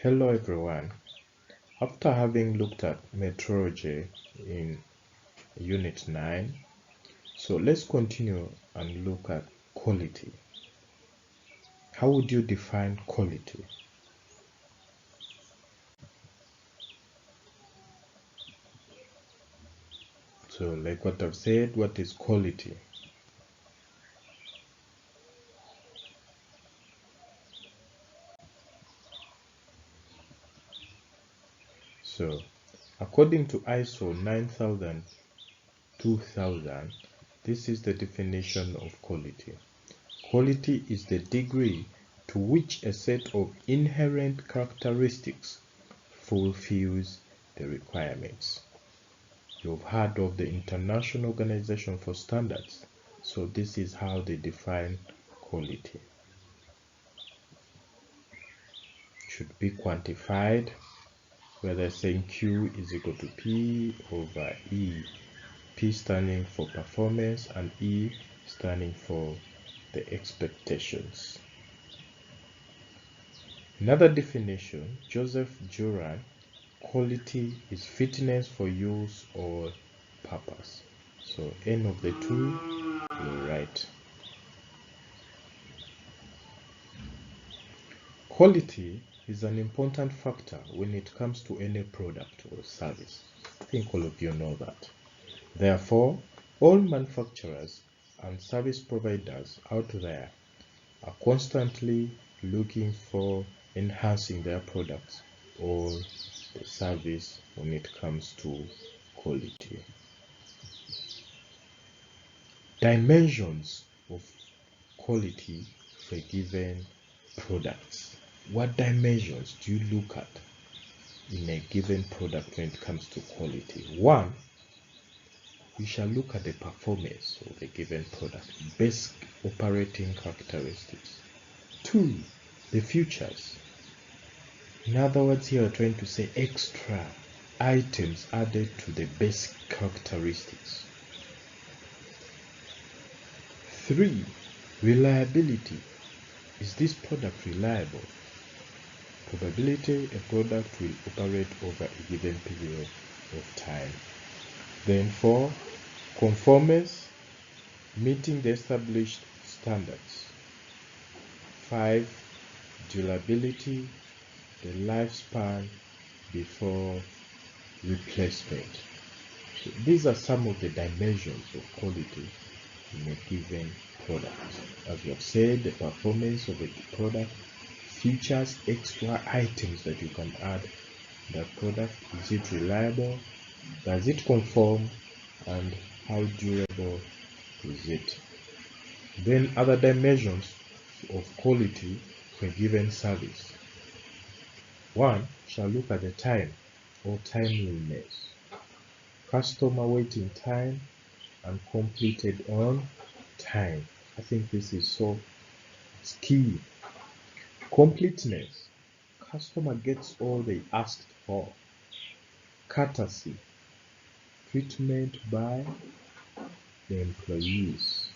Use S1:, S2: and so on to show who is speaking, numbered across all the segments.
S1: Hello everyone. After having looked at metrology in Unit 9, so let's continue and look at quality. How would you define quality? So like what I've said, what is quality? So according to ISO 9000 2000, this is the definition of quality. Quality is the degree to which a set of inherent characteristics fulfills the requirements. You've heard of the International Organization for Standards, so this is how they define quality. Should be quantified, whether saying Q is equal to P over E, P standing for performance and E standing for the expectations. Another definition, Joseph Juran, quality is fitness for use or purpose. So any of the two, you're right. Quality is an important factor when it comes to any product or service. I think all of you know that. Therefore, all manufacturers and service providers out there are constantly looking for enhancing their products or the service when it comes to quality. Dimensions of quality for a given product. What dimensions do you look at in a given product when it comes to quality? One, we shall look at the performance of a given product, basic operating characteristics. Two, the features. In other words, here we're trying to say extra items added to the basic characteristics. Three, reliability. Is this product reliable? Probability a product will operate over a given period of time. Then 4, conformance, meeting the established standards. 5, durability, the lifespan before replacement. So these are some of the dimensions of quality in a given product. As we have said, the performance of a product, features, extra items that you can add to that product. Is it reliable? Does it conform? And how durable is it? Then other dimensions of quality for a given service. One shall look at the time or timeliness. Customer waiting time and completed on time. I think this is so key. Completeness. Customer gets all they asked for. Courtesy. Treatment by the employees.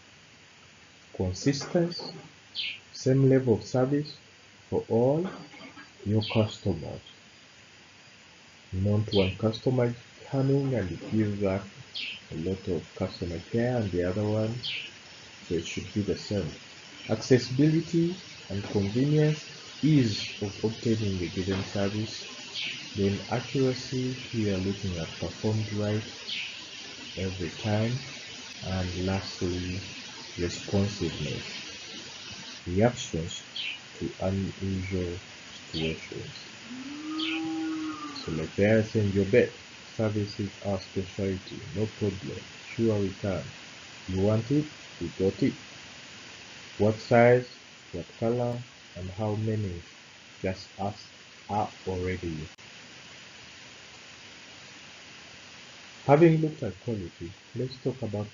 S1: Consistency. Same level of service for all your customers. Not one customer coming and gives back a lot of customer care and the other one, so it should be the same. Accessibility and convenience, ease of obtaining a given service. Then accuracy, we are looking at performed right every time. And lastly, responsiveness, reactions to unusual situations. So like they are saying, your bet, services are specialty, no problem, sure we can. You want it, we got it. What size, what color, and how many, just ask are already. Having looked at quality, let's talk about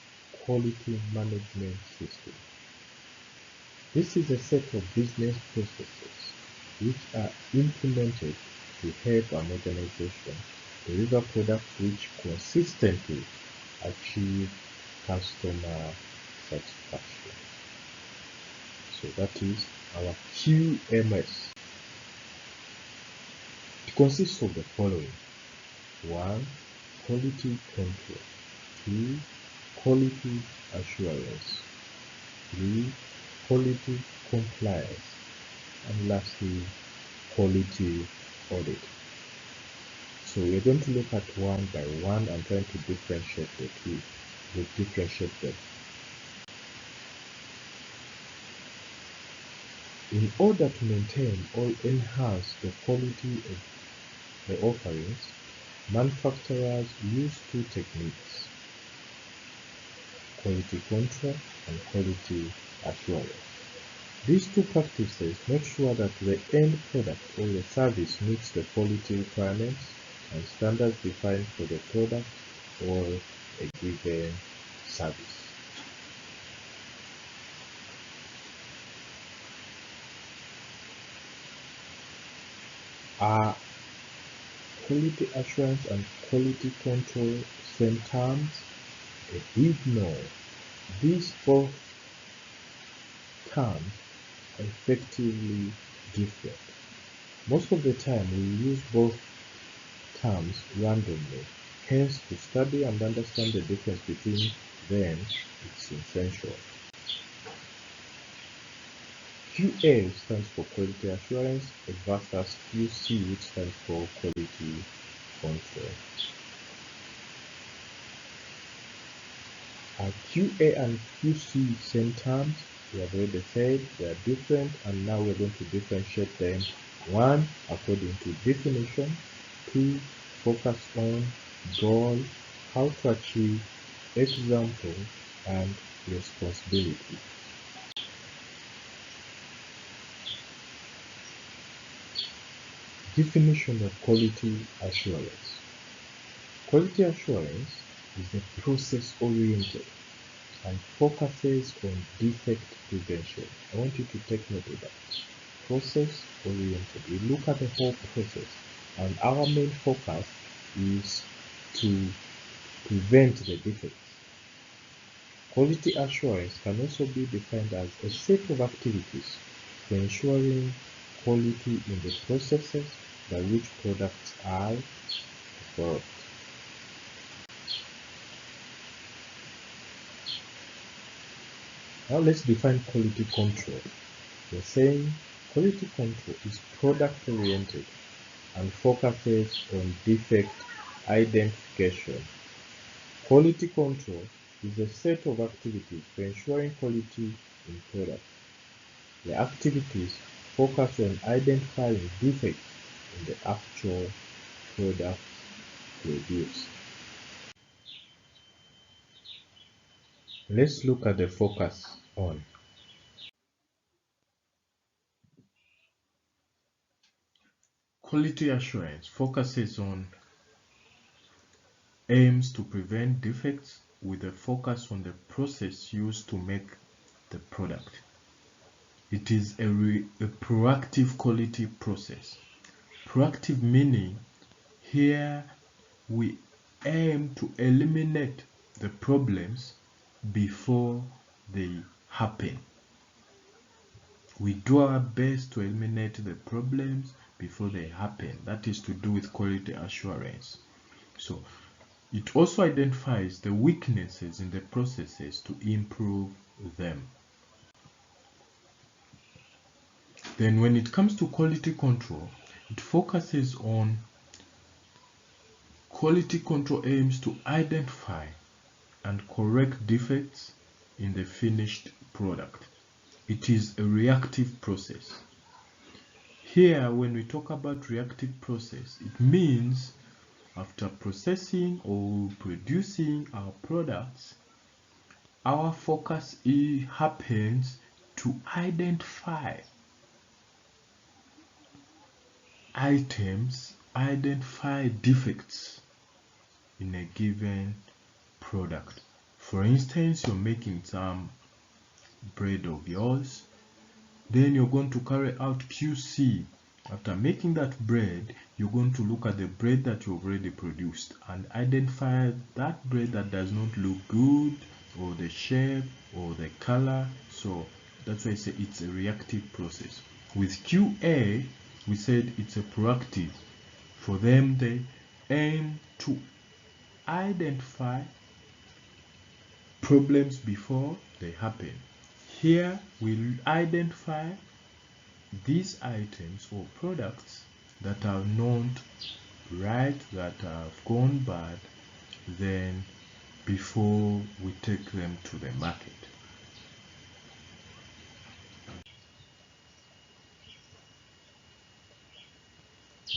S1: quality management system. This is a set of business processes which are implemented to help an organization deliver products which consistently achieve customer satisfaction. So that is our QMS. consists of the following: 1. Quality control. 2. Quality assurance. 3. Quality compliance. And lastly, quality audit. So we're going to look at one by one and trying to differentiate the two. Differentiate them. In order to maintain or enhance the quality of the offerings, manufacturers use two techniques: quality control and quality assurance. These two practices make sure that the end product or the service meets the quality requirements and standards defined for the product or a given service. Are quality assurance and quality control same terms? A big no. These both terms are effectively different. Most of the time we use both terms randomly. Hence, to study and understand the difference between them, it's essential. QA stands for quality assurance versus QC, which stands for quality control. Are QA and QC same terms? We have already said they are different, and now we're going to differentiate them. 1. According to definition. 2. Focus on, goal, how to achieve, example, and responsibility. Definition of quality assurance. Quality assurance is a process-oriented and focuses on defect prevention. I want you to take note of that. Process-oriented. We look at the whole process, and our main focus is to prevent the defects. Quality assurance can also be defined as a set of activities for ensuring quality in the processes by which products are performed. Now let's define quality control. We're saying quality control is product-oriented and focuses on defect identification. Quality control is a set of activities for ensuring quality in products. The activities focus on identifying defects in the actual product produced. Let's look at the focus on. Quality assurance focuses on aims to prevent defects with a focus on the process used to make the product. It is a proactive quality process. Proactive meaning here we aim to eliminate the problems before they happen. We do our best to eliminate the problems before they happen. That is to do with quality assurance. So it also identifies the weaknesses in the processes to improve them. Then when it comes to quality control, it focuses on quality control aims to identify and correct defects in the finished product. It is a reactive process. Here, when we talk about reactive process, it means after processing or producing our products, our focus happens to identify items, identify defects in a given product. For instance, you're making some bread of yours, then you're going to carry out QC. After making that bread, you're going to look at the bread that you've already produced and identify that bread that does not look good, or the shape or the color. So that's why I say it's a reactive process. With QA, we said it's a proactive For them, they aim to identify problems before they happen. Here we'll identify these items or products that are not right, that have gone bad, then before we take them to the market.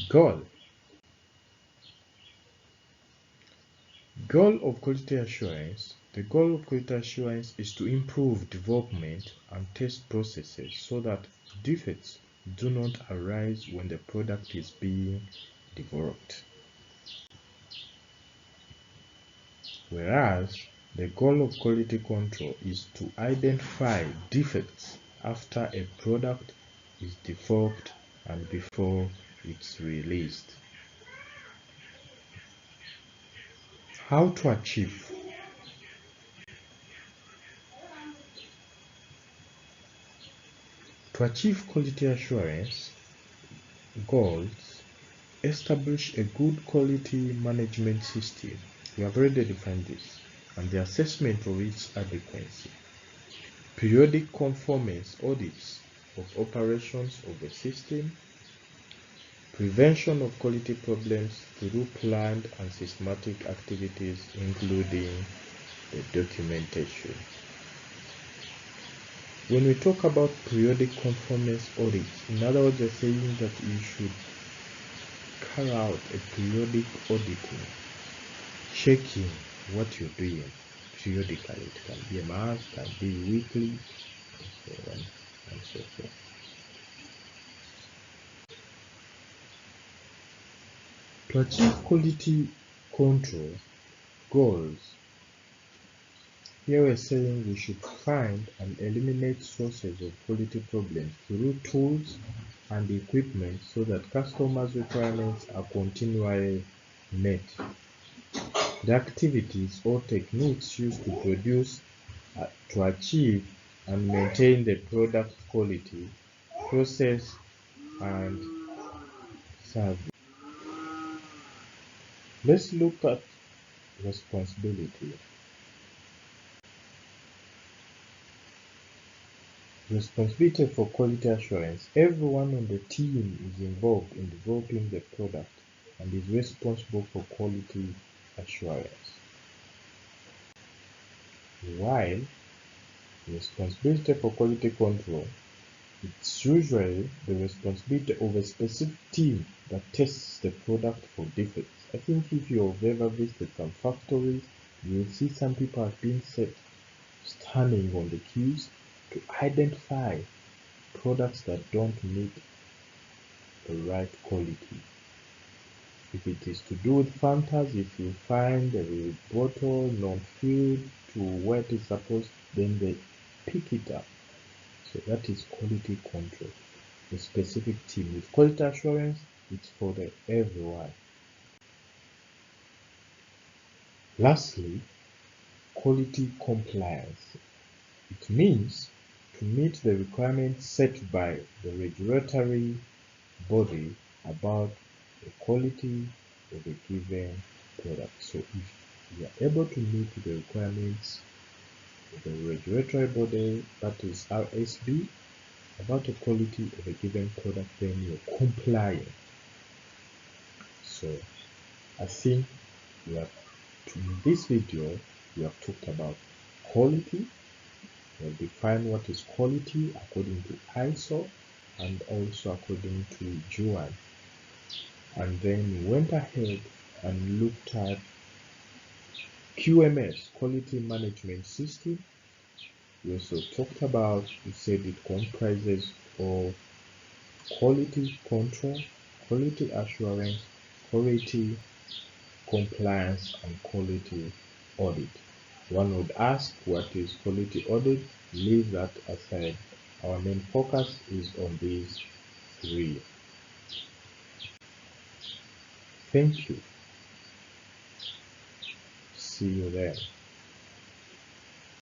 S1: Goal. Goal of quality assurance. The goal of quality assurance is to improve development and test processes so that defects do not arise when the product is being developed. Whereas the goal of quality control is to identify defects after a product is developed and before it's released. How to achieve? To achieve quality assurance goals, establish a good quality management system. We have already defined this, and the assessment of its adequacy. Periodic conformance audits of operations of the system. Prevention of quality problems through planned and systematic activities, including the documentation. When we talk about periodic conformance audits, in other words, we're saying that you should carry out a periodic auditing, checking what you're doing periodically. It can be a month, it can be weekly, and so on and so forth. To achieve quality control goals, here we're saying we should find and eliminate sources of quality problems through tools and equipment so that customers' requirements are continually met. The activities or techniques used to produce, to achieve and maintain the product quality, process, and service. Let's look at responsibility. Responsibility for quality assurance. Everyone on the team is involved in developing the product and is responsible for quality assurance. While responsibility for quality control, it's usually the responsibility of a specific team that tests the product for defects. I think if you've ever visited some factories, you'll see some people have been set standing on the queues to identify products that don't meet the right quality. If it is to do with Fantas, if you find a bottle not filled to where it is supposed, then they pick it up. So that is quality control. The specific team. With quality assurance, it's for the everyone. Lastly, quality compliance. It means to meet the requirements set by the regulatory body about the quality of a given product. So if you are able to meet the requirements of the regulatory body, that is RSB, about the quality of a given product, then you're complying. So I think in this video we have talked about quality. We'll define what is quality according to ISO and also according to Juan. And then we went ahead and looked at QMS, Quality Management System. We also talked about, we said it comprises of quality control, quality assurance, quality compliance, and quality audit. One would ask, what is quality audit? Leave that aside. Our main focus is on these three. Thank you. See you there.